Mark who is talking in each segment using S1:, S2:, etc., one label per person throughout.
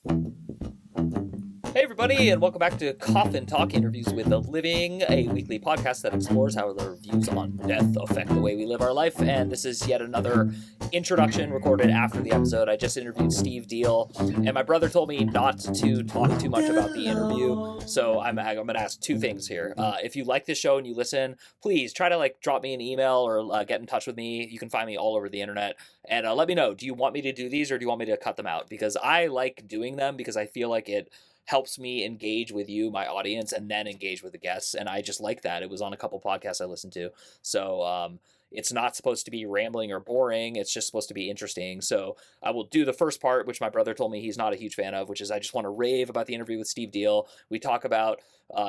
S1: Hey everybody, and welcome back to Coffin Talk Interviews with the Living, a weekly podcast that explores how their views on death affect the way we live our life. And this is yet another introduction recorded after the episode. I just interviewed Steve Deihl, and my brother told me not to talk too much about the interview. So I'm going to ask two things here. If you like this show and you listen, please try to drop me an email or get in touch with me. You can find me all over the internet, and let me know. Do you want me to do these or do you want me to cut them out? Because I like doing them because I feel like it helps me engage with you, my audience, and then engage with the guests. And I just like that. It was on a couple podcasts I listened to. So it's not supposed to be rambling or boring. It's just supposed to be interesting. So I will do the first part, which my brother told me he's not a huge fan of, which is I just want to rave about the interview with Steve Deihl. We talk about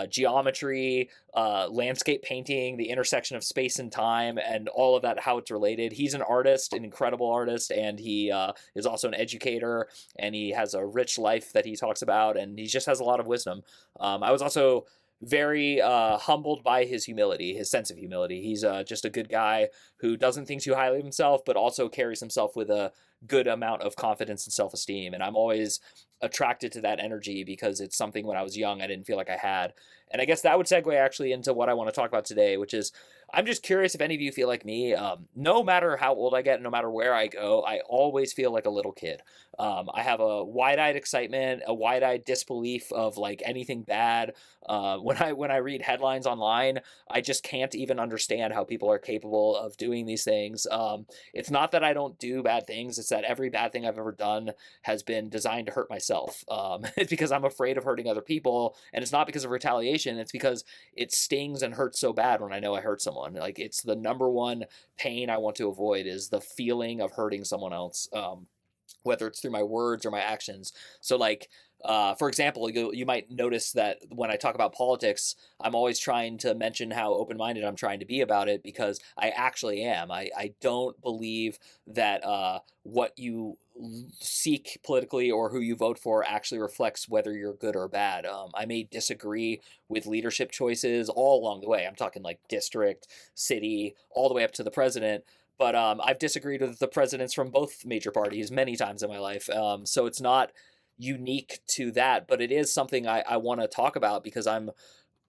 S1: geometry, landscape painting, the intersection of space and time, and all of that, how it's related. He's an artist, an incredible artist, and he is also an educator, and he has a rich life that he talks about, and he just has a lot of wisdom. I was also very humbled by his humility, his sense of humility. He's just a good guy who doesn't think too highly of himself, but also carries himself with a good amount of confidence and self-esteem. And I'm always attracted to that energy because it's something when I was young I didn't feel like I had. And I guess that would segue actually into what I want to talk about today, which is I'm just curious if any of you feel like me. No matter how old I get, no matter where I go, I always feel like a little kid. I have a wide-eyed excitement, a wide-eyed disbelief of anything bad. When I read headlines online, I just can't even understand how people are capable of doing these things. It's not that I don't do bad things; it's that every bad thing I've ever done has been designed to hurt myself. It's because I'm afraid of hurting other people, and it's not because of retaliation. It's because it stings and hurts so bad when I know I hurt someone. It's the number one pain I want to avoid is the feeling of hurting someone else. Whether it's through my words or my actions. So for example, you might notice that when I talk about politics, I'm always trying to mention how open-minded I'm trying to be about it because I actually am. I don't believe that what you seek politically or who you vote for actually reflects whether you're good or bad. I may disagree with leadership choices all along the way. I'm talking district, city, all the way up to the president. But I've disagreed with the presidents from both major parties many times in my life. So it's not unique to that, but it is something I want to talk about because I'm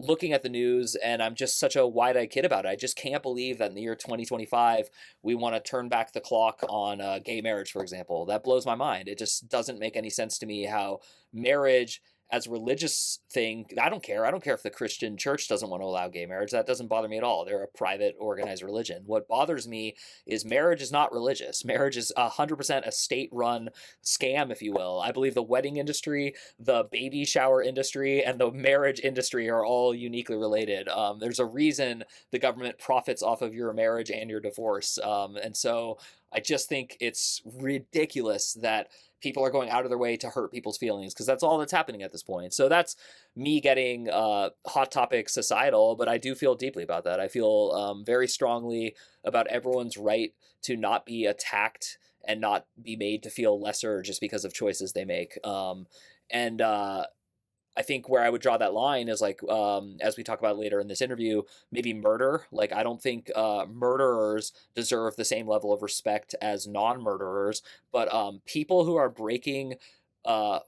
S1: looking at the news and I'm just such a wide-eyed kid about it. I just can't believe that in the year 2025, we want to turn back the clock on gay marriage, for example. That blows my mind. It just doesn't make any sense to me how marriage as a religious thing, I don't care. I don't care if the Christian church doesn't want to allow gay marriage. That doesn't bother me at all. They're a private, organized religion. What bothers me is marriage is not religious. Marriage is 100% a state-run scam, if you will. I believe the wedding industry, the baby shower industry, and the marriage industry are all uniquely related. There's a reason the government profits off of your marriage and your divorce. And so I just think it's ridiculous that people are going out of their way to hurt people's feelings because that's all that's happening at this point. So that's me getting hot topic societal, but I do feel deeply about that. I feel very strongly about everyone's right to not be attacked and not be made to feel lesser just because of choices they make. And I think where I would draw that line is as we talk about later in this interview, maybe murder. I don't think murderers deserve the same level of respect as non-murderers, but people who are breaking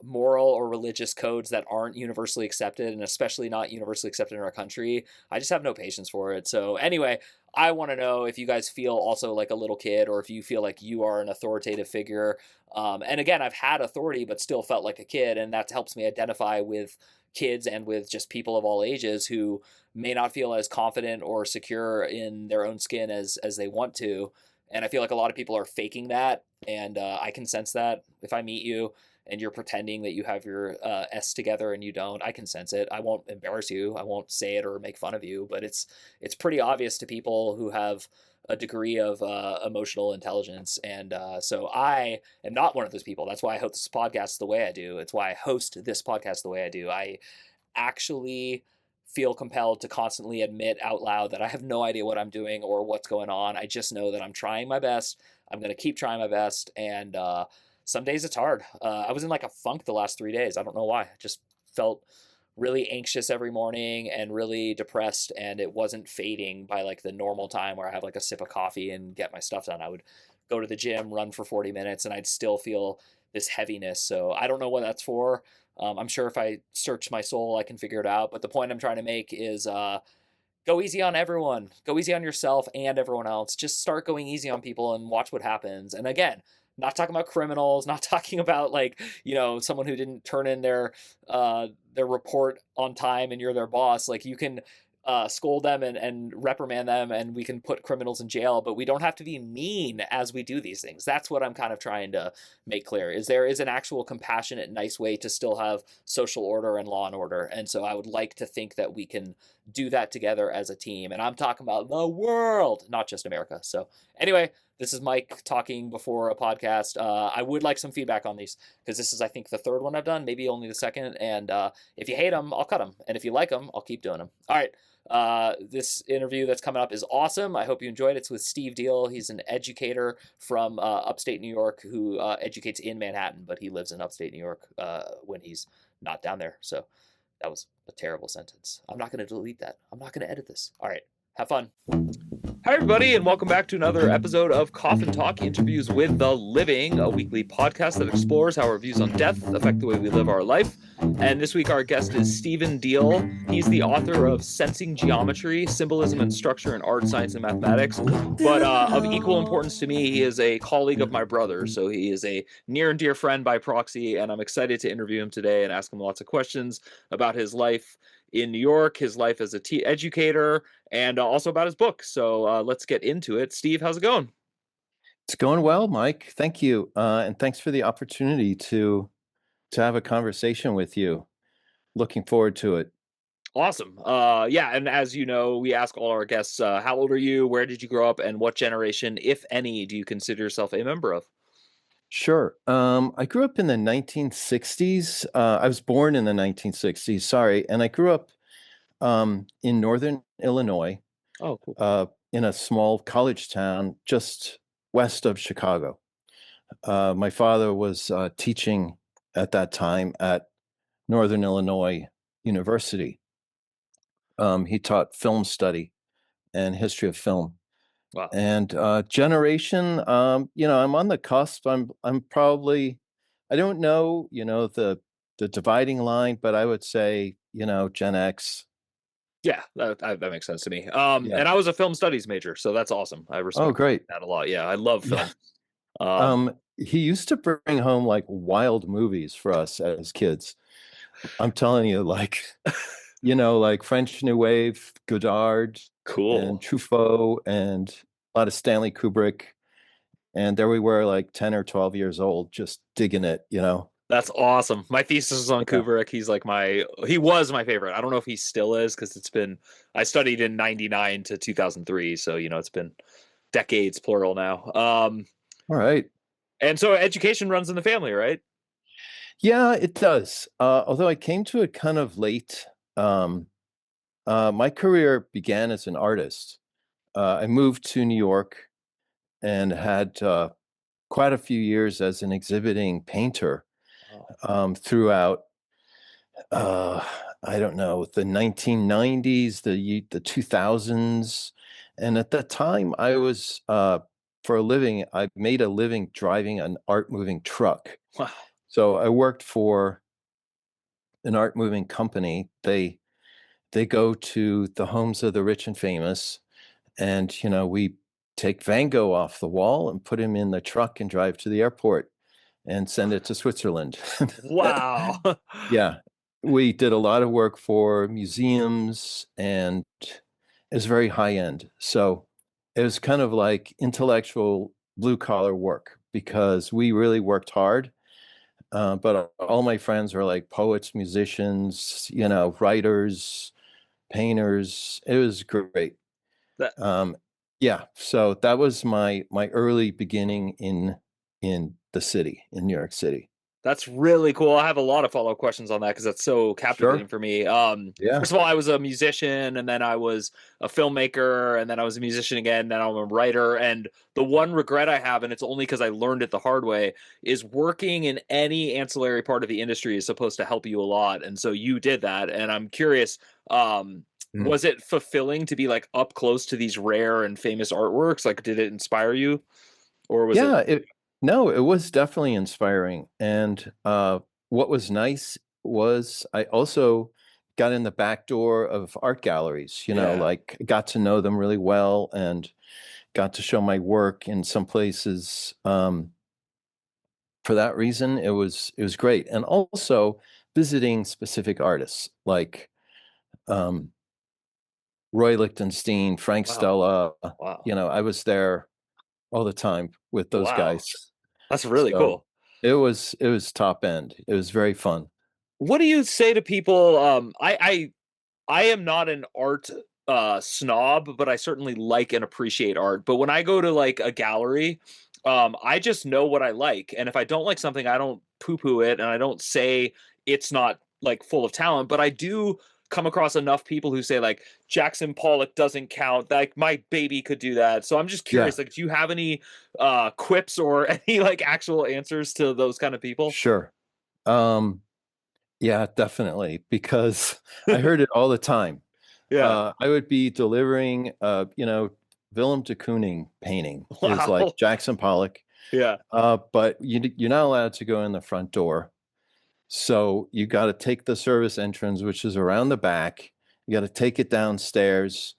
S1: moral or religious codes that aren't universally accepted, and especially not universally accepted in our country, I just have no patience for it. So anyway, I want to know if you guys feel also like a little kid, or if you feel like you are an authoritative figure. And again, I've had authority, but still felt like a kid, and that helps me identify with kids and with just people of all ages who may not feel as confident or secure in their own skin as they want to. And I feel like a lot of people are faking that, and I can sense that if I meet you and you're pretending that you have your S together and you don't. I can sense it. I won't embarrass you. I won't say it or make fun of you, but it's pretty obvious to people who have a degree of emotional intelligence. And so I am not one of those people. That's why I host this podcast the way I do. It's why I host this podcast the way I do. I actually feel compelled to constantly admit out loud that I have no idea what I'm doing or what's going on. I just know that I'm trying my best. I'm going to keep trying my best. And some days it's hard. I was in a funk the last 3 days. I don't know why. I just felt really anxious every morning and really depressed, and it wasn't fading by the normal time where I have a sip of coffee and get my stuff done. I would go to the gym, run for 40 minutes, and I'd still feel this heaviness. So I don't know what that's for. I'm sure if I search my soul, I can figure it out. But the point I'm trying to make is go easy on everyone. Go easy on yourself and everyone else. Just start going easy on people and watch what happens. And again, not talking about criminals, not talking about like, someone who didn't turn in their report on time and you're their boss. Like you can scold them and reprimand them, and we can put criminals in jail, but we don't have to be mean as we do these things. That's what I'm kind of trying to make clear, is there is an actual compassionate, nice way to still have social order and law and order. And so I would like to think that we can do that together as a team. And I'm talking about the world, not just America. So anyway, this is Mike talking before a podcast. I would like some feedback on these, because this is, I think, the third one I've done, maybe only the second. And if you hate them, I'll cut them. And if you like them, I'll keep doing them. All right. This interview that's coming up is awesome. I hope you enjoyed it. It's with Steve Deihl. He's an educator from upstate New York who educates in Manhattan, but he lives in upstate New York when he's not down there. So that was a terrible sentence. I'm not going to delete that. I'm not going to edit this. All right. Have fun. Hi, everybody, and welcome back to another episode of Coffin Talk, Interviews with the Living, a weekly podcast that explores how our views on death affect the way we live our life. And this week, our guest is Stephen Deihl. He's the author of Sensing Geometry, Symbolism and Structure in Art, Science, and Mathematics. But of equal importance to me, he is a colleague of my brother, so he is a near and dear friend by proxy, and I'm excited to interview him today and ask him lots of questions about his life in New York, his life as a educator, and also about his book. So let's get into it. Steve, how's it going?
S2: It's going well, Mike. Thank you. And thanks for the opportunity to have a conversation with you. Looking forward to it.
S1: Awesome. Yeah, and as you know, we ask all our guests, how old are you, where did you grow up, and what generation, if any, do you consider yourself a member of?
S2: Sure. I grew up in the 1960s. I was born in the 1960s, sorry. And I grew up in northern Illinois.
S1: Oh, cool.
S2: In a small college town just west of Chicago. My father was teaching at that time at Northern Illinois University. He taught film study and history of film.
S1: Wow.
S2: And generation, I'm on the cusp. I'm probably, I don't know, the dividing line, but I would say, Gen X.
S1: Yeah, that makes sense to me.
S2: Yeah.
S1: And I was a film studies major, so that's awesome. I respect
S2: great.
S1: that a lot. Yeah, I love film.
S2: Yeah. He used to bring home like wild movies for us as kids. I'm telling you, like, like French New Wave, Godard,
S1: cool,
S2: and Truffaut, and a lot of Stanley Kubrick. And there we were, like 10 or 12 years old, just digging it,
S1: That's awesome. My thesis is on Kubrick. He's like he was my favorite. I don't know if he still is, because I studied in 99 to 2003. So, it's been decades, plural now.
S2: All right.
S1: And so education runs in the family, right?
S2: Yeah, it does. Although I came to it kind of late. My career began as an artist. I moved to New York and had quite a few years as an exhibiting painter throughout, I don't know, the 1990s, the 2000s. And at that time, I was, for a living, I made a living driving an art moving truck.
S1: Wow.
S2: So I worked for an art moving company. They go to the homes of the rich and famous, and we take Van Gogh off the wall and put him in the truck and drive to the airport and send it to Switzerland.
S1: Wow.
S2: Yeah, we did a lot of work for museums, and it was very high end. So it was kind of like intellectual blue collar work, because we really worked hard. But all my friends were like poets, musicians, writers, painters. It was great. Yeah, so that was my early beginning in the city, in New York City.
S1: That's really cool. I have a lot of follow-up questions on that, because that's so captivating for me.
S2: Yeah.
S1: First of all, I was a musician, and then I was a filmmaker, and then I was a musician again, then I'm a writer. And the one regret I have, and it's only because I learned it the hard way, is working in any ancillary part of the industry is supposed to help you a lot. And so you did that. And I'm curious, was it fulfilling to be like up close to these rare and famous artworks? Like, did it inspire you? Or was
S2: it No, it was definitely inspiring. And what was nice was I also got in the back door of art galleries,
S1: Yeah.
S2: like got to know them really well and got to show my work in some places. For that reason, it was great. And also visiting specific artists like um, Roy Lichtenstein, Frank
S1: Wow.
S2: Stella.
S1: Wow.
S2: I was there all the time with those
S1: Wow.
S2: guys.
S1: That's really
S2: So
S1: cool.
S2: it was top end. It was very fun.
S1: What do you say to people? I am not an art snob, but I certainly like and appreciate art. But when I go to like a gallery, I just know what I like. And if I don't like something, I don't poo-poo it and I don't say it's not like full of talent, but I do come across enough people who say like Jackson Pollock doesn't count. Like my baby could do that. So I'm just
S2: Yeah,
S1: curious, like, do you have any quips or any like actual answers to those kind of people?
S2: sure. Um, yeah, definitely, because I heard it all the time.
S1: Yeah.
S2: I would be delivering, Willem de Kooning painting is like
S1: Wow.
S2: Jackson Pollock,
S1: Yeah.
S2: but you're not allowed to go in the front door. So you got to take the service entrance, which is around the back. You got to take it downstairs,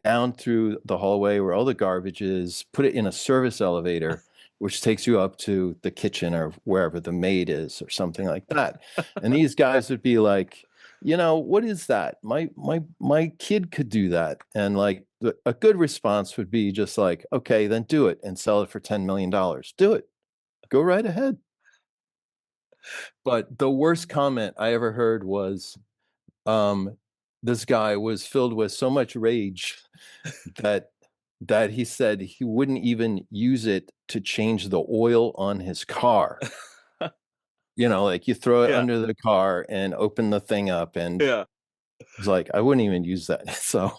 S2: down through the hallway where all the garbage is, put it in a service elevator, which takes you up to the kitchen or wherever the maid is or something like that. And these guys would be like, what is that? My kid could do that. And like a good response would be just like, okay, then do it and sell it for $10 million. Do it. Go right ahead. But the worst comment I ever heard was um, this guy was filled with so much rage that he said he wouldn't even use it to change the oil on his car. Like you throw it
S1: Yeah.
S2: under the car and open the thing up, and
S1: Yeah.
S2: it's like I wouldn't even use that. So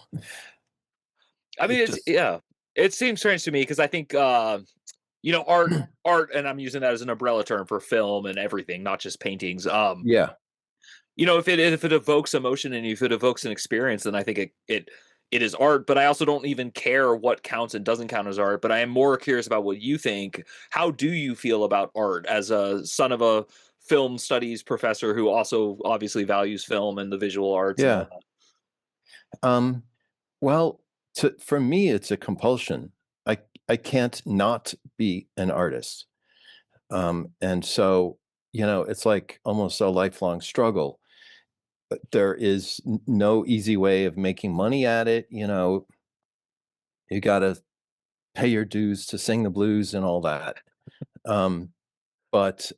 S1: I mean,
S2: it
S1: it's
S2: just
S1: yeah. It seems strange to me because I think art, and I'm using that as an umbrella term for film and everything, not just paintings.
S2: yeah,
S1: If it evokes emotion and if it evokes an experience, then I think it is art. But I also don't even care what counts and doesn't count as art. But I am more curious about what you think. How do you feel about art as a son of a film studies professor who also obviously values film and the visual arts and all
S2: yeah.
S1: that?
S2: Um, well, for me, it's a compulsion. I can't not be an artist. And so, it's like almost a lifelong struggle. But there is no easy way of making money at it. You got to pay your dues to sing the blues and all that. Um, but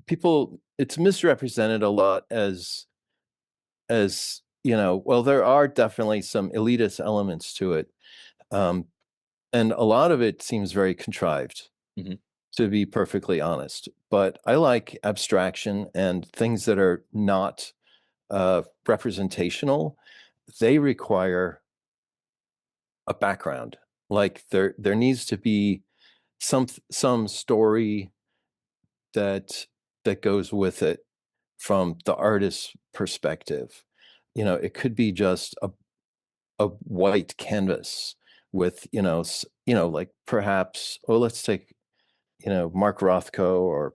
S2: people, it's misrepresented a lot as well, there are definitely some elitist elements to it, um, and a lot of it seems very contrived,
S1: Mhm.
S2: to be perfectly honest. But I like abstraction and things that are not representational. They require a background. Like there needs to be some story that goes with it from the artist's perspective. It could be just a white canvas with like perhaps, oh, let's take Mark Rothko or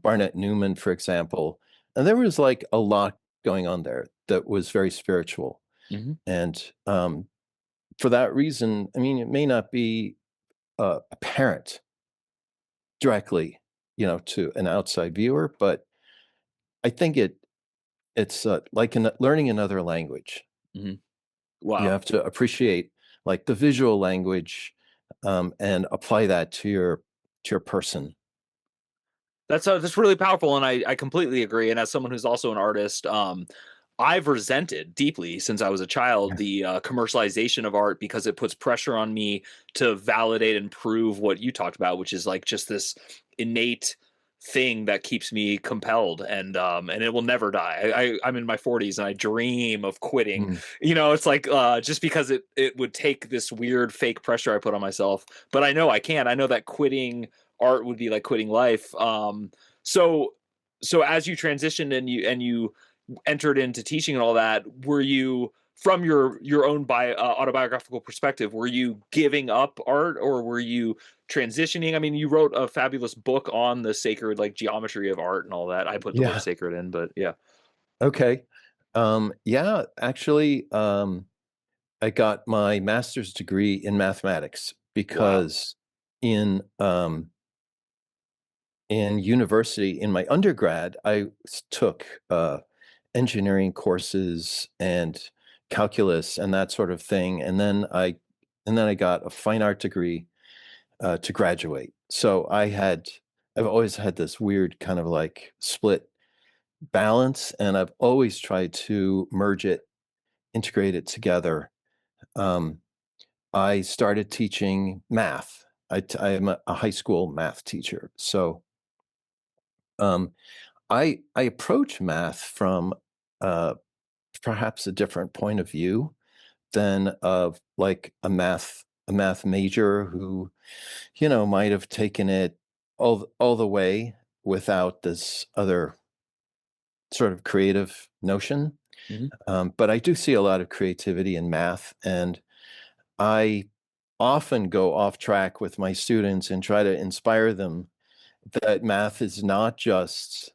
S2: Barnett Newman, for example. And there was like a lot going on there that was very spiritual.
S1: Mhm.
S2: And for that reason, I mean, it may not be apparent directly, to an outside viewer, but I think it's like learning another language.
S1: Mhm.
S2: You
S1: Wow.
S2: have to appreciate like the visual language, and apply that to your person.
S1: That's really powerful, and I completely agree. And as someone who's also an artist, I've resented deeply since I was a child the commercialization of art because it puts pressure on me to validate and prove what you talked about, which is like just this innate thing that keeps me compelled, and it will never die. I'm in my 40s and I dream of quitting.
S2: Mm,
S1: It's like just because it would take this weird fake pressure I put on myself, but I know I can't. I know that quitting art would be like quitting life. So so as you transitioned and you entered into teaching and all that, were you from your own autobiographical perspective, were you giving up art or were you transitioning? I mean, you wrote a fabulous book on the sacred like geometry of art and all that. I put the word
S2: Yeah.
S1: sacred in, but yeah.
S2: Okay. Yeah, actually, I got my master's degree in mathematics
S1: Wow.
S2: because in in university, in my undergrad, I took engineering courses and calculus and that sort of thing, and then I got a fine art degree to graduate. So I've always had this weird kind of like split balance, and I've always tried to merge it, integrate it together. Um, I started teaching math. I am a high school math teacher. So um, I approach math from uh, perhaps a different point of view than of like a math major who, you know, might have taken it all the way without this other sort of creative notion.
S1: Hmm.
S2: But I do see a lot of creativity in math, and I often go off track with my students and try to inspire them that math is not just,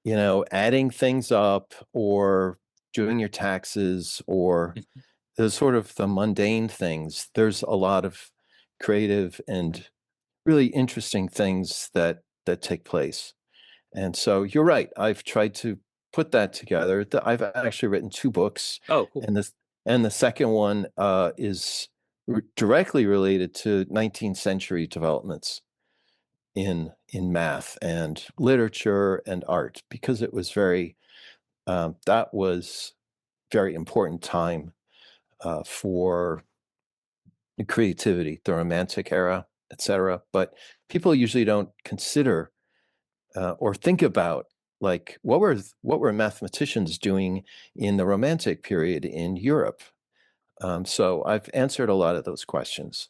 S2: you know, adding things up or doing your taxes or the sort of the mundane things. There's a lot of creative and really interesting things that take place. And so you're right. I've tried to put that together. I've actually written two books,
S1: Oh, cool.
S2: and the second one is directly related to 19th century developments in math and literature and art because it was that was very important time for creativity, the Romantic era, etc. But people usually don't consider or think about like what were mathematicians doing in the Romantic period in Europe. So I've answered a lot of those questions.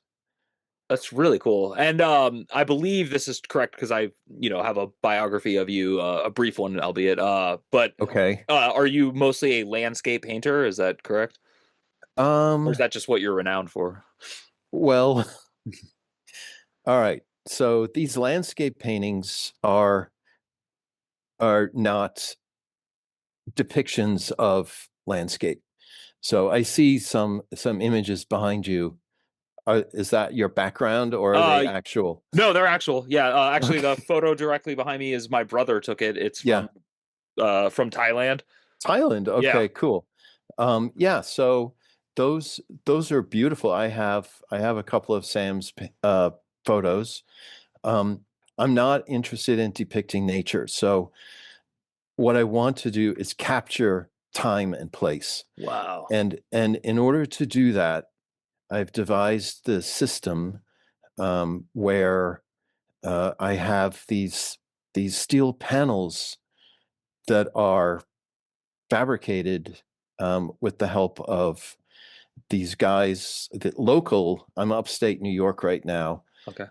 S1: That's really cool. And I believe this is correct because I, have a biography of you, a brief one, albeit. But
S2: Okay.
S1: are you mostly a landscape painter? Is that correct? Or is
S2: Um,
S1: that just what you're renowned for?
S2: well, all right. So these landscape paintings are not depictions of landscape. So I see some images behind you. Is that your background or are they
S1: Uh,
S2: actual?
S1: no, they're actual. Yeah, actually, the
S2: Okay.
S1: photo directly behind me is my brother took it. It's
S2: Yeah.
S1: from Thailand.
S2: Thailand.
S1: Yeah.
S2: Okay, cool. Yeah, so those are beautiful. I have a couple of Sam's photos. Um, I'm not interested in depicting nature. So what I want to do is capture time and place.
S1: Wow.
S2: And in order to do that, I've devised the system where I have these steel panels that are fabricated with the help of these guys that local. I'm upstate New York right now,
S1: Okay.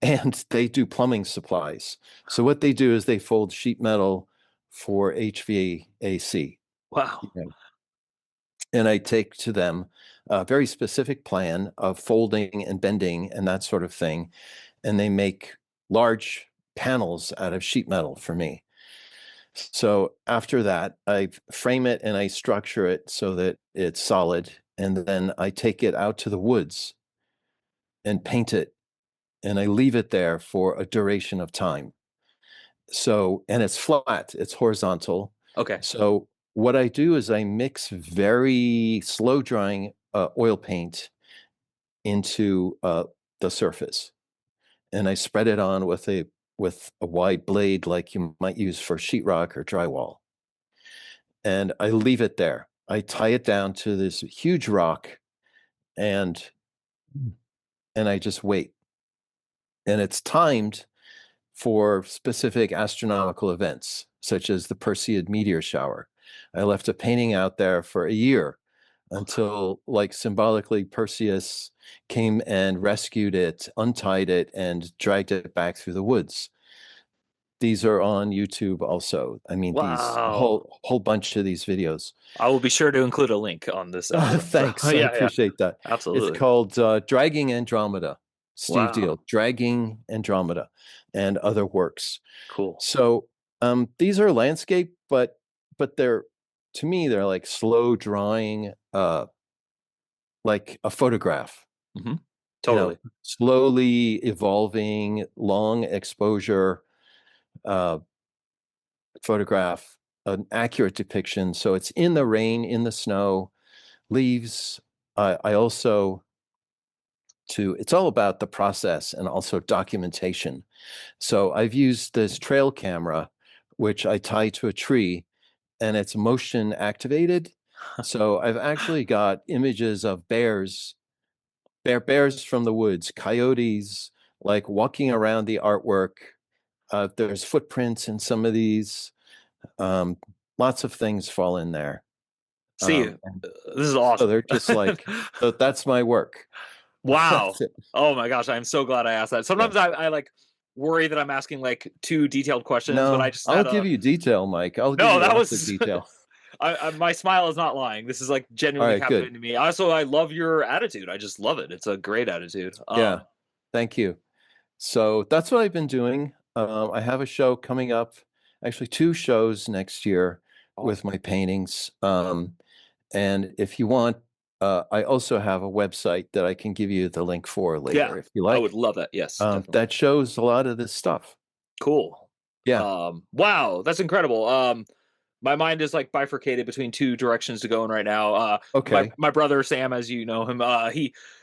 S2: and they do plumbing supplies. So what they do is they fold sheet metal for HVAC.
S1: Wow.
S2: You know, and I take to them a very specific plan of folding and bending and that sort of thing, and they make large panels out of sheet metal for me. So after that, I frame it and I structure it so that it's solid. And then I take it out to the woods and paint it. And I leave it there for a duration of time. So, and it's flat, it's horizontal.
S1: Okay.
S2: So, what I do is I mix very slow drying oil paint into the surface, and I spread it on with a wide blade like you might use for sheetrock or drywall. And I leave it there. I tie it down to this huge rock and and I just wait. And it's timed for specific astronomical events, such as the Perseid meteor shower. I left a painting out there for a year until, like, symbolically, Perseus came and rescued it, untied it, and dragged it back through the woods. these are on YouTube also. I mean, these
S1: Wow.
S2: whole bunch of these videos.
S1: I will be sure to include a link on this episode. So,
S2: Thanks, I
S1: yeah, yeah,
S2: appreciate that. It's
S1: absolutely.
S2: called Dragging Andromeda. Steve
S1: Wow.
S2: Deihl, Dragging Andromeda, and other works.
S1: Cool.
S2: So these are landscape, but they're, to me, they're like slow drawing, like a photograph.
S1: Hmm.
S2: You know,
S1: Totally.
S2: slowly evolving, long exposure uh, photograph, an accurate depiction. So it's in the rain, in the snow, leaves. I also it's all about the process and also documentation. So I've used this trail camera, which I tie to a tree, and it's motion activated. So I've actually got images of bears from the woods, coyotes, like walking around the artwork. There's footprints in some of these. Um, Lots of things fall in there.
S1: See,
S2: And
S1: this is
S2: so
S1: awesome.
S2: they're just like, so that's my work.
S1: Wow.
S2: That's it.
S1: Oh my gosh, I'm so glad I asked that.
S2: Yeah.
S1: Sometimes I like worry that I'm asking like too detailed questions, but I
S2: No,
S1: just
S2: I'll
S1: had
S2: give
S1: a
S2: you detail, Mike. I'll give
S1: no.
S2: you
S1: That
S2: lots of
S1: was
S2: detail.
S1: my smile is not lying. This is like
S2: All
S1: genuinely
S2: right, good.
S1: captivating to me. Also, I love your attitude. I just love it. It's a great attitude.
S2: Yeah, thank you. So that's what I've been doing. I have a show coming up, actually two shows next year with
S1: Awesome.
S2: my paintings. And if you want, I also have a website that I can give you the link for
S1: Yeah,
S2: later, if you
S1: I would
S2: like.
S1: love that. Yes, definitely.
S2: That shows a lot of this stuff.
S1: Cool.
S2: Yeah.
S1: Wow, that's incredible. My mind is like bifurcated between two directions to go in right now.
S2: Okay.
S1: My brother Sam, as you know him,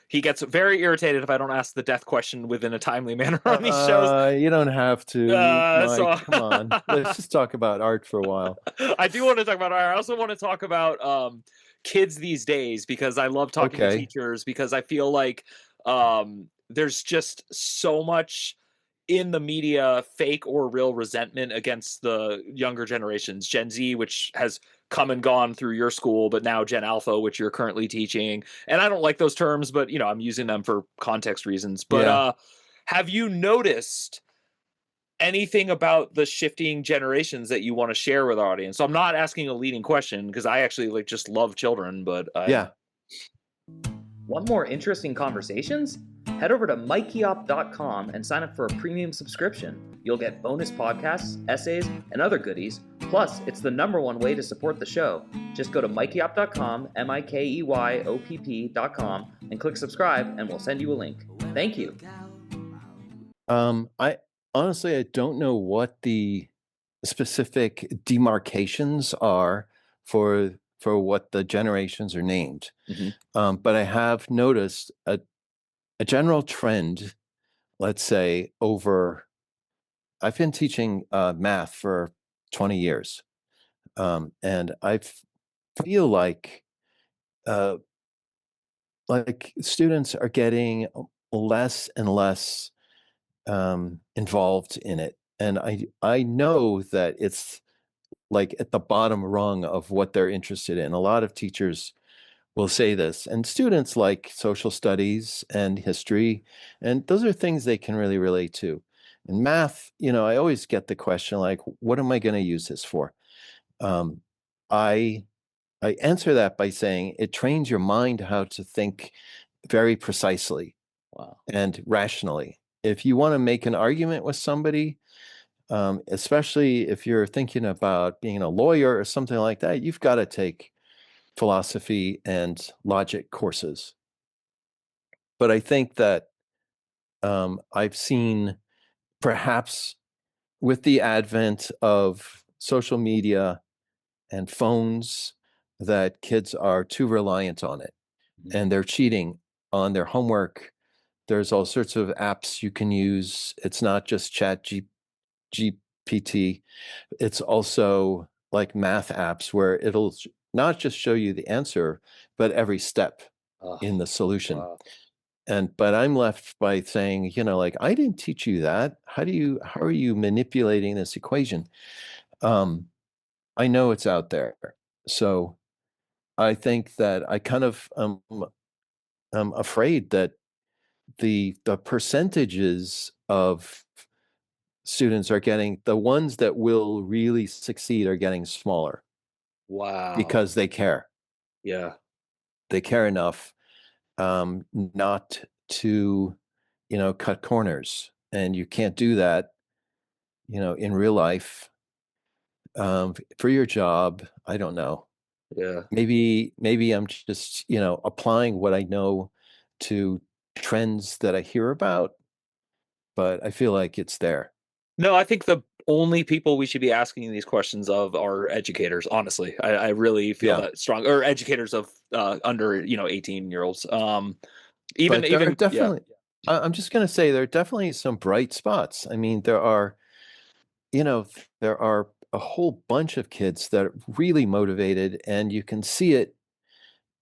S1: he gets very irritated if I don't ask the death question within a timely manner on these shows.
S2: You don't have to,
S1: So
S2: Mike. Come on. Let's just talk about art for a while.
S1: I do want to talk about art. I also want to talk about kids these days because I love talking to
S2: Okay.
S1: teachers because I feel like there's just so much in the media, fake or real resentment against the younger generations, Gen Z, which has come and gone through your school, but now Gen Alpha, which you're currently teaching. And I don't like those terms, but you know, I'm using them for context reasons. But
S2: Yeah.
S1: have you noticed anything about the shifting generations that you want to share with our audience? So I'm not asking a leading question because I actually like just love children, but
S2: Yeah.
S1: Want more interesting conversations? Head over to mikeyopp.com and sign up for a premium subscription. You'll get bonus podcasts, essays, and other goodies. Plus, it's the #1 way to support the show. Just go to mikeyopp.com, mikeyopp.com, and click subscribe, and we'll send you a link. Thank you.
S2: I honestly, I don't know what the specific demarcations are for what the generations are named. But I have noticed a general trend, let's say, I've been teaching math for 20 years. And I feel uh, like students are getting less and less involved in it. And I know that it's like at the bottom rung of what they're interested in. A lot of teachers will say this, and students like social studies and history, and those are things they can really relate to. In math, I always get the question like, what am I going to use this for? Um, I I answer that by saying it trains your mind how to think very precisely
S1: Wow.
S2: and rationally. If you want to make an argument with somebody, especially if you're thinking about being a lawyer or something like that, you've got to take philosophy and logic courses. But I think that I've seen, perhaps with the advent of social media and phones, that kids are too reliant on it and they're cheating on their homework. There's all sorts of apps you can use. It's not just GPT. It's also like math apps where it'll not just show you the answer, but every step in the solution.
S1: Wow.
S2: But I'm left by saying, like, I didn't teach you that. How are you manipulating this equation? I know it's out there. So I think that I kind of am afraid that the percentages of students are getting, the ones that will really succeed are getting smaller
S1: Wow.
S2: because they care.
S1: Yeah.
S2: They care enough not to, cut corners. And you can't do that, in real life for your job. I don't know.
S1: Yeah.
S2: Maybe I'm just, applying what I know to trends that I hear about, but I feel like it's there.
S1: No, I think the only people we should be asking these questions of are educators. Honestly, I really feel
S2: Yeah.
S1: that strong. Or educators of under 18-year-olds. Even
S2: But there are
S1: even yeah.
S2: definitely, I'm just going to say there are definitely some bright spots. I mean, you know, there are a whole bunch of kids that are really motivated, and you can see it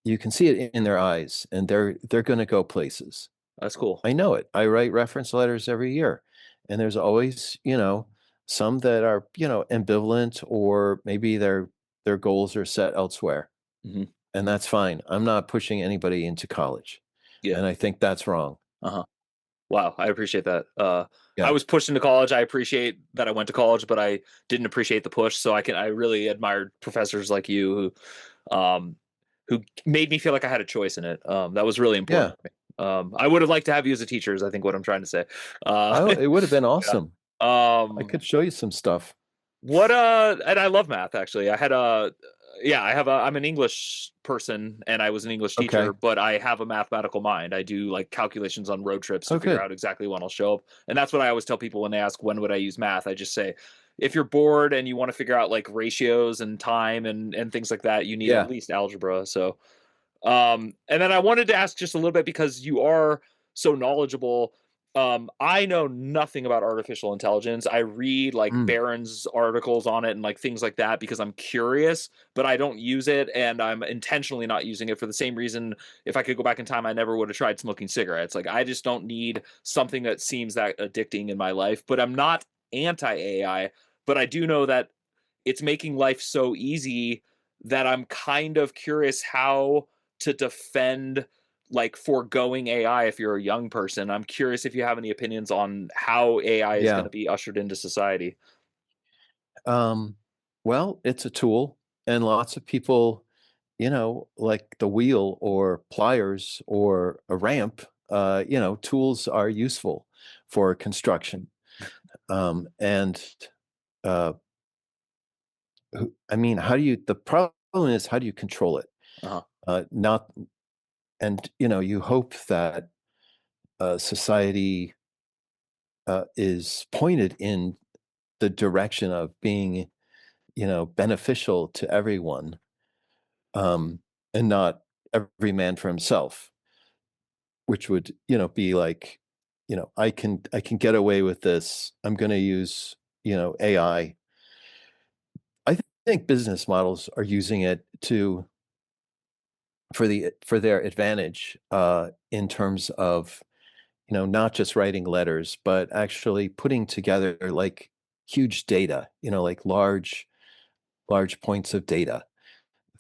S2: in their eyes, and they're going to go places.
S1: That's cool.
S2: I know it. I write reference letters every year, and there's always, some that are, ambivalent, or maybe their goals are set elsewhere,
S1: Hmm.
S2: and that's fine. I'm not pushing anybody into college,
S1: Yeah.
S2: and I think that's wrong.
S1: Uh-huh. Wow, I appreciate that. I
S2: Yeah.
S1: was pushed into college. I appreciate that I went to college, but I didn't appreciate the push. So I really admired professors like you um, who made me feel like I had a choice in it. That was really important
S2: Yeah.
S1: to me. I would have liked to have you as a teacher, is I think what I'm trying to say. Uh,
S2: It would have been
S1: yeah.
S2: awesome. I
S1: Um,
S2: could show you some stuff.
S1: what and I love math actually. I had a yeah, I'm an English person and I was an English teacher,
S2: Okay.
S1: but I have a mathematical mind. I do like calculations on road trips to
S2: Oh,
S1: figure
S2: good.
S1: out exactly when I'll show up. And that's what I always tell people when they ask when would I use math. I just say if you're bored and you want to figure out like ratios and time and things like that, you need at
S2: Yeah.
S1: least algebra. So and then I wanted to ask just a little bit because you are so knowledgeable. I know nothing about artificial intelligence. I read like
S2: Mm.
S1: Barron's articles on it and like things like that because I'm curious, but I don't use it and I'm intentionally not using it for the same reason. If I could go back in time, I never would have tried smoking cigarettes. Like I just don't need something that seems that addicting in my life, but I'm not anti AI, but I do know that it's making life so easy that I'm kind of curious how to defend like foregoing AI if you're a young person. I'm curious if you have any opinions on how AI is going
S2: Yeah.
S1: to be ushered into society.
S2: Um, well, it's a tool, and lots of people, like the wheel or pliers or a ramp, tools are useful for construction. And uh, I mean, the problem is, how do you control it?
S1: Uh-huh.
S2: Not, and, you hope that society is pointed in the direction of being, beneficial to everyone, um, and not every man for himself, which would, be like, I can get away with this. I'm going to use, AI. I think business models are using it for their advantage, in terms of, not just writing letters, but actually putting together like huge data, like large points of data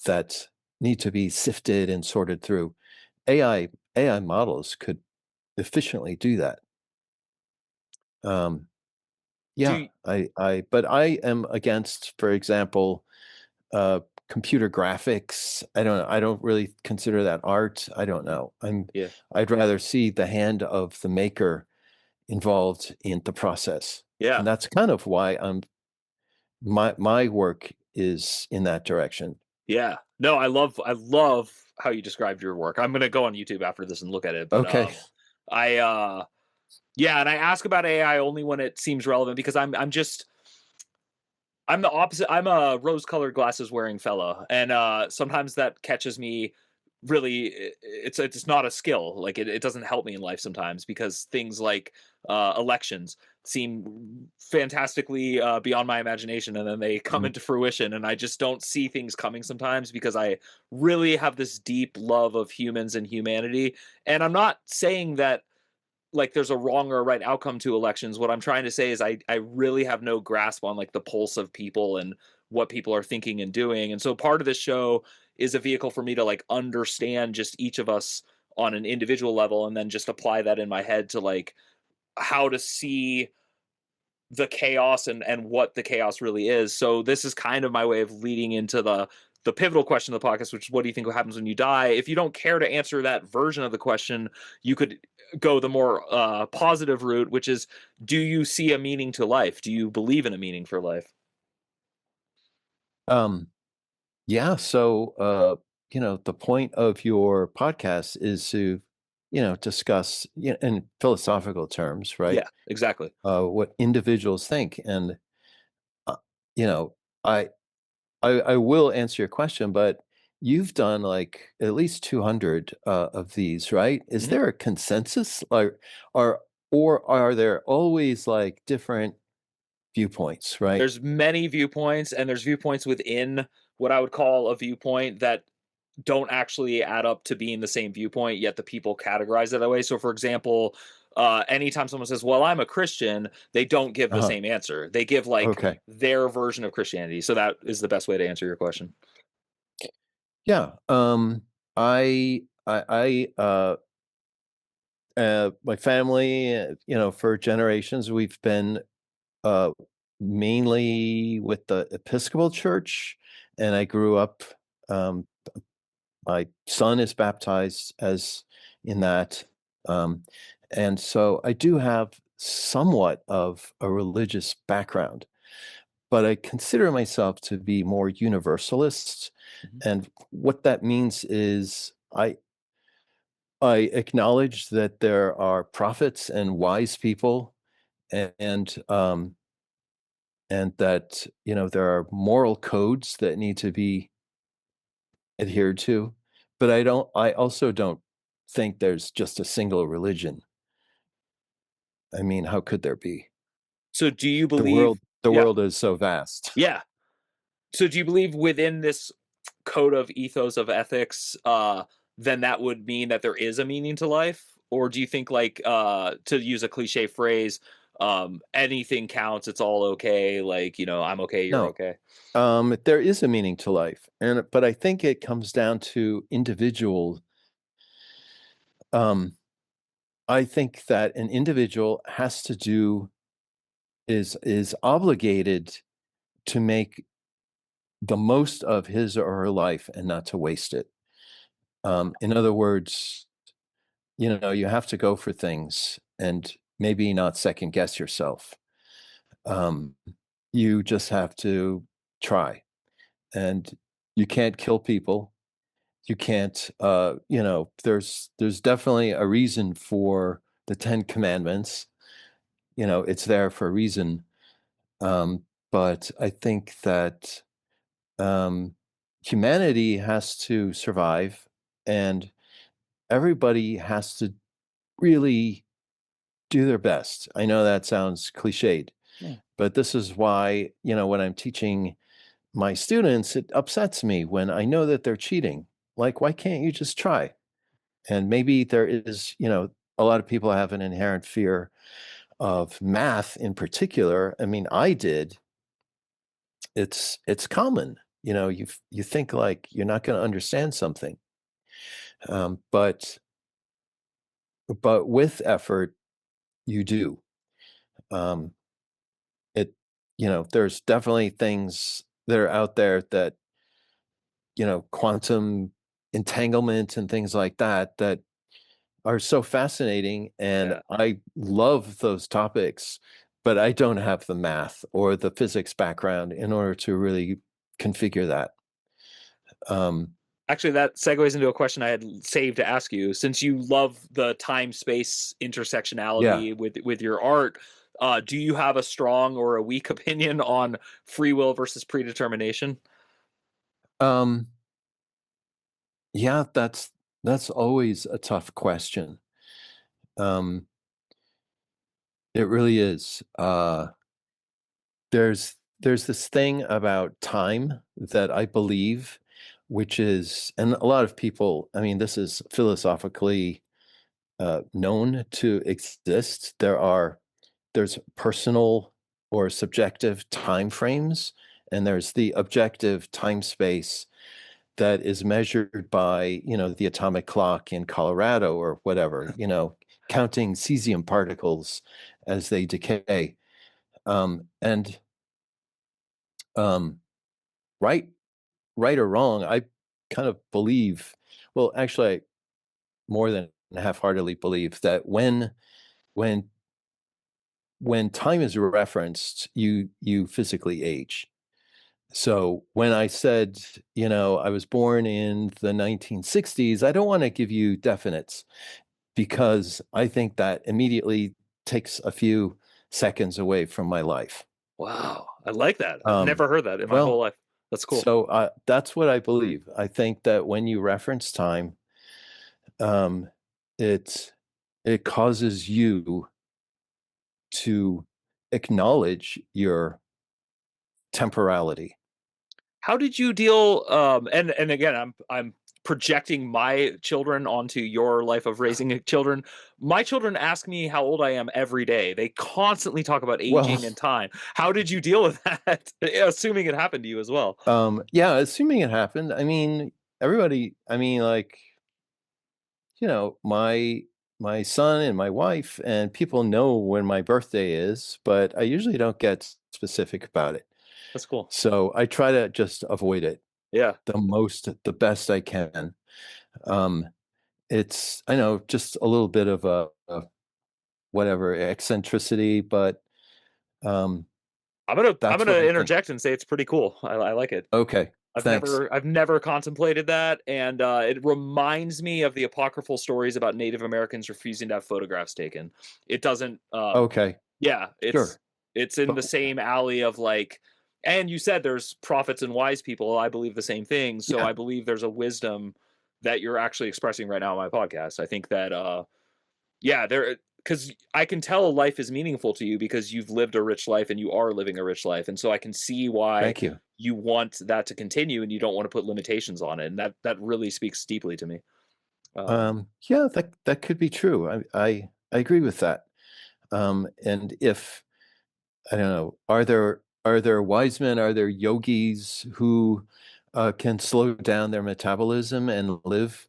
S2: that need to be sifted and sorted through. AI models could efficiently do that. Um,
S1: Do
S2: yeah,
S1: you,
S2: but I am against, for example, uh, computer graphics. I don't really consider that art. I don't know.
S1: yeah.
S2: I'd rather see the hand of the maker involved in the process.
S1: Yeah.
S2: And that's kind of why my work is in that direction.
S1: Yeah. No, I love how you described your work. I'm going to go on YouTube after this and look at it, but
S2: Okay.
S1: I yeah, and I ask about AI only when it seems relevant because I'm the opposite. I'm a rose-colored glasses wearing fella, and sometimes that catches me. Really, it's not a skill. Like it doesn't help me in life sometimes because things like elections seem fantastically beyond my imagination, and then they come
S2: Mhm.
S1: into fruition, and I just don't see things coming sometimes because I really have this deep love of humans and humanity. And I'm not saying that like there's a wrong or a right outcome to elections. What I'm trying to say is I really have no grasp on like the pulse of people and what people are thinking and doing. And so part of this show is a vehicle for me to like understand just each of us on an individual level and then just apply that in my head to like how to see the chaos and what the chaos really is. So this is kind of my way of leading into the pivotal question of the podcast, which is what do you think happens when you die? If you don't care to answer that version of the question, you could go the more positive route, which is, do you see a meaning to life? Do you believe in a meaning for life?
S2: Um, yeah. So, the point of your podcast is to, discuss, in philosophical terms, right?
S1: Yeah, exactly.
S2: What individuals think. And, uh, you know, I, I will answer your question, but you've done like at least 200 of these, right? Is
S1: Mhm.
S2: there a consensus, or or are there always like different viewpoints, right?
S1: There's many viewpoints, and there's viewpoints within what I would call a viewpoint that don't actually add up to being the same viewpoint, yet the people categorize it that way. So, for example, anytime someone says, "Well, I'm a Christian," they don't give the
S2: Uh-huh.
S1: same answer. They give like
S2: Okay.
S1: their version of Christianity. So that is the best way to answer your question.
S2: Yeah. My family, for generations, we've been uh, mainly with the Episcopal Church, and I grew up. Um, my son is baptized as in that, um, and so I do have somewhat of a religious background, but I consider myself to be more universalist.
S1: Mhm.
S2: And what that means is I acknowledge that there are prophets and wise people, and and that there are moral codes that need to be adhered to. But I also don't think there's just a single religion. I mean, how could there be?
S1: So, do you
S2: The
S1: believe?
S2: world the
S1: Yeah,
S2: world is so vast.
S1: yeah. So, do you believe within this code of ethos of ethics, then that would mean that there is a meaning to life? Or do you think, like, to use a cliche phrase, anything counts, it's all okay, like, I'm okay, you're
S2: No,
S1: okay?
S2: there is a meaning to life, but I think it comes down to individual. Um, I think that an individual has to do is obligated to make the most of his or her life and not to waste it. In other words, you have to go for things and maybe not second guess yourself. Um, you just have to try, and you can't kill people. You can't, there's definitely a reason for the Ten Commandments. It's there for a reason. Um, but I think that um, humanity has to survive, and everybody has to really do their best. I know that sounds cliched,
S1: Yeah.
S2: but this is why, when I'm teaching my students, it upsets me when I know that they're cheating. Like, why can't you just try? And maybe there is, a lot of people have an inherent fear of math in particular. I mean, I did. It's common. You think like you're not going to understand something, but with effort, you do. Um, it there's definitely things that are out there that quantum entanglement and things like that are so fascinating, and
S1: Yeah.
S2: I love those topics, but I don't have the math or the physics background in order to really configure that. um
S1: Actually, that segues into a question I had saved to ask you. Since you love the time space
S2: yeah.
S1: intersectionality with your art, do you have a strong or a weak opinion on free will versus predetermination?
S2: um yeah, that's always a tough question. um it really is. There's this thing about time that I believe, which is, and a lot of people, I mean, this is philosophically known to exist. There's personal or subjective time frames, and there's the objective time space that is measured by, the atomic clock in Colorado or whatever, counting cesium particles as they decay. And um, right, right or wrong, I kind of believe, well, actually, I more than half-heartedly believe that when when time is referenced, you physically age. So when I said, I was born in the 1960s, I don't want to give you definites because I think that immediately takes a few seconds away from my life.
S1: Wow, I like that. I've
S2: Um,
S1: never heard that in my whole
S2: well,
S1: life. That's cool.
S2: so that's what I believe. I think that when you reference time, um, it it causes you to acknowledge your temporality.
S1: How did you deal? And again, I'm projecting my children onto your life of raising children. My children ask me how old I am every day. They constantly talk about
S2: Well,
S1: aging and time. How did you deal with that? Assuming it happened to you as well.
S2: yeah, assuming it happened, I mean, everybody, I mean, like, my son and my wife and people know when my birthday is, but I usually don't get specific about it.
S1: That's cool.
S2: So I try to just avoid it
S1: Yeah,
S2: the best I can. Um, it's, I know, just a little bit of a whatever eccentricity, but um,
S1: I'm
S2: that's
S1: gonna
S2: what I think.
S1: interject and say it's pretty cool. I like it.
S2: Okay, thanks.
S1: I've never contemplated that, and it reminds me of the apocryphal stories about Native Americans refusing to have photographs taken. It doesn't.
S2: Okay,
S1: Yeah,
S2: sure.
S1: it's in
S2: But
S1: the same alley of like. And you said there's prophets and wise people. I believe the same thing. So
S2: yeah,
S1: I believe there's a wisdom that you're actually expressing right now on my podcast. I think that yeah, there because I can tell life is meaningful to you because you've lived a rich life and you are living a rich life, and so I can see why
S2: thank you.
S1: you want that to continue and you don't want to put limitations on it, and that really speaks deeply to me.
S2: Yeah, that could be true. I agree with that. And if I don't know, are there wise men, are there yogis who can slow down their metabolism and live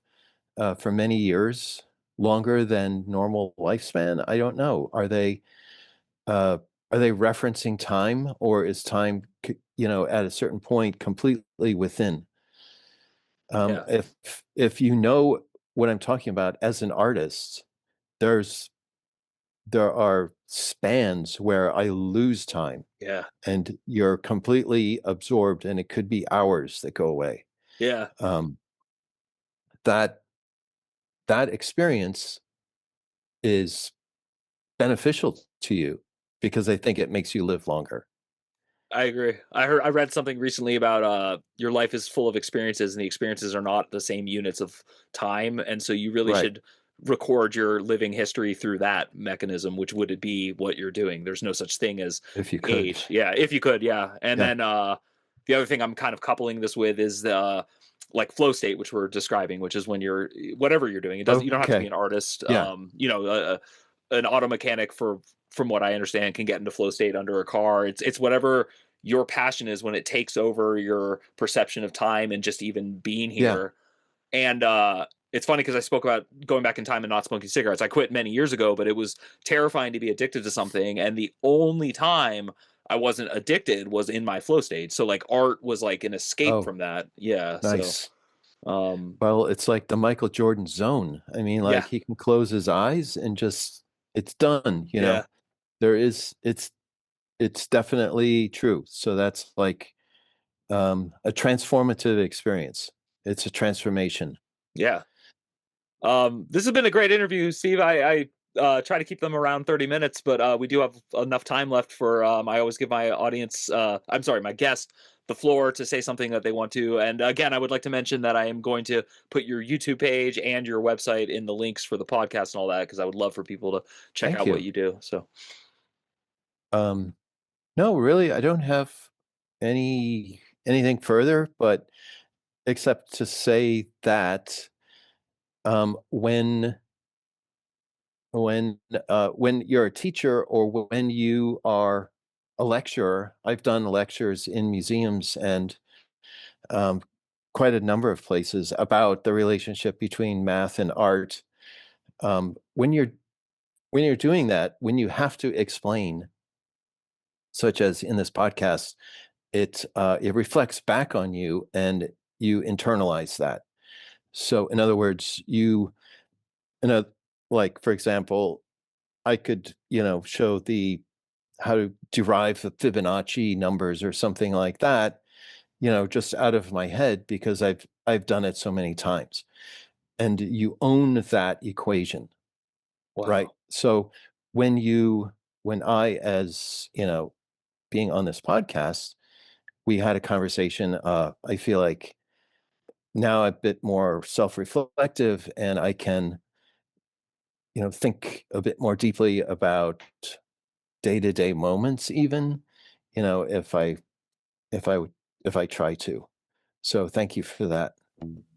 S2: for many years longer than normal lifespan? I don't know. Uh, are they referencing time, or is time, at a certain point completely within?
S1: Yeah,
S2: If you know what I'm talking about as an artist, there's there are spans where I lose time
S1: yeah,
S2: and you're completely absorbed, and it could be hours that go away.
S1: yeah.
S2: Um, that that experience is beneficial to you because I think it makes you live longer.
S1: I agree. I read something recently about your life is full of experiences and the experiences are not the same units of time, and so you really
S2: Right.
S1: should record your living history through that mechanism, which would it be what you're doing. There's no such thing as
S2: If you could.
S1: age. Yeah, if you could, yeah. And
S2: Yeah.
S1: then the other thing I'm kind of coupling this with is the like flow state, which we're describing, which is when you're whatever you're doing. It doesn't you don't have to be
S2: Okay.
S1: an artist.
S2: Yeah.
S1: An auto mechanic for from what I understand can get into flow state under a car. It's whatever your passion is when it takes over your perception of time and just even being
S2: Yeah.
S1: here. And it's funny because I spoke about going back in time and not smoking cigarettes. I quit many years ago, but it was terrifying to be addicted to something. And the only time I wasn't addicted was in my flow state. So like art was like an escape
S2: Oh,
S1: from that. Yeah. So
S2: nice.
S1: um
S2: Well, it's like the Michael Jordan zone. I mean, like
S1: yeah,
S2: he can close his eyes and just it's done,
S1: yeah,
S2: There is it's definitely true. So that's like a transformative experience. It's a transformation.
S1: yeah. This has been a great interview, Steve. I try to keep them around 30 minutes, but we do have enough time left for. I always give my audience, I'm sorry, my guest, the floor to say something that they want to. And again, I would like to mention that I am going to put your YouTube page and your website in the links for the podcast and all that because I would love for people to check
S2: Thank
S1: out what
S2: you.
S1: you do. So,
S2: Um, no, really, I don't have anything further, but except to say that um, when when you're a teacher or when you are a lecturer, I've done lectures in museums and um, quite a number of places about the relationship between math and art. When you're doing that, when you have to explain such as in this podcast, it reflects back on you and you internalize that. So in other words, like, for example, I could, show how to derive the Fibonacci numbers or something like that, just out of my head because I've done it so many times. And you own that equation,
S1: Wow.
S2: right? So when I, as being on this podcast, we had a conversation. I feel like now I'm a bit more self-reflective, and I can, think a bit more deeply about day-to-day moments, even, if I try to. So thank you for that.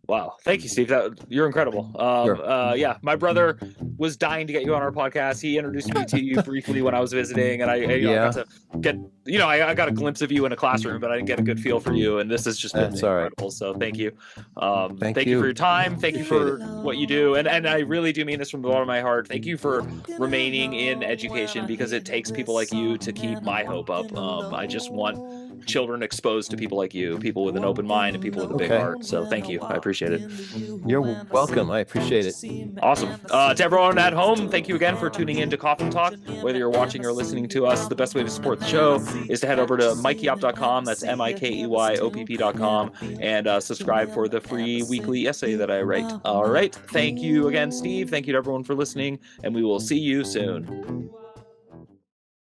S1: Wow. Thank you, Steve. You're incredible.
S2: Sure.
S1: Yeah, my brother was dying to get you on our podcast. He introduced me to you briefly when I was visiting, and I got to get, I got a glimpse of you in a classroom, but I didn't get a good feel for you. And this has just been
S2: That's all right.
S1: incredible. So thank you.
S2: Thank
S1: you for
S2: you.
S1: your time. Thank you
S2: Appreciate
S1: for what you do. And I really do mean this from the bottom of my heart. Thank you for remaining in education, because it takes people like you to keep my hope up. I just want children exposed to people like you, people with an open mind and people with a big heart. So thank you. I appreciate it.
S2: You're welcome. I appreciate it.
S1: Awesome. To everyone at home, thank you again for tuning in to Coffin Talk. Whether you're watching or listening to us, the best way to support the show is to head over to mikeyop.com. That's MIKEYOPP.com, and subscribe for the free weekly essay that I write. All right. Thank you again, Steve. Thank you to everyone for listening, and we will see you soon.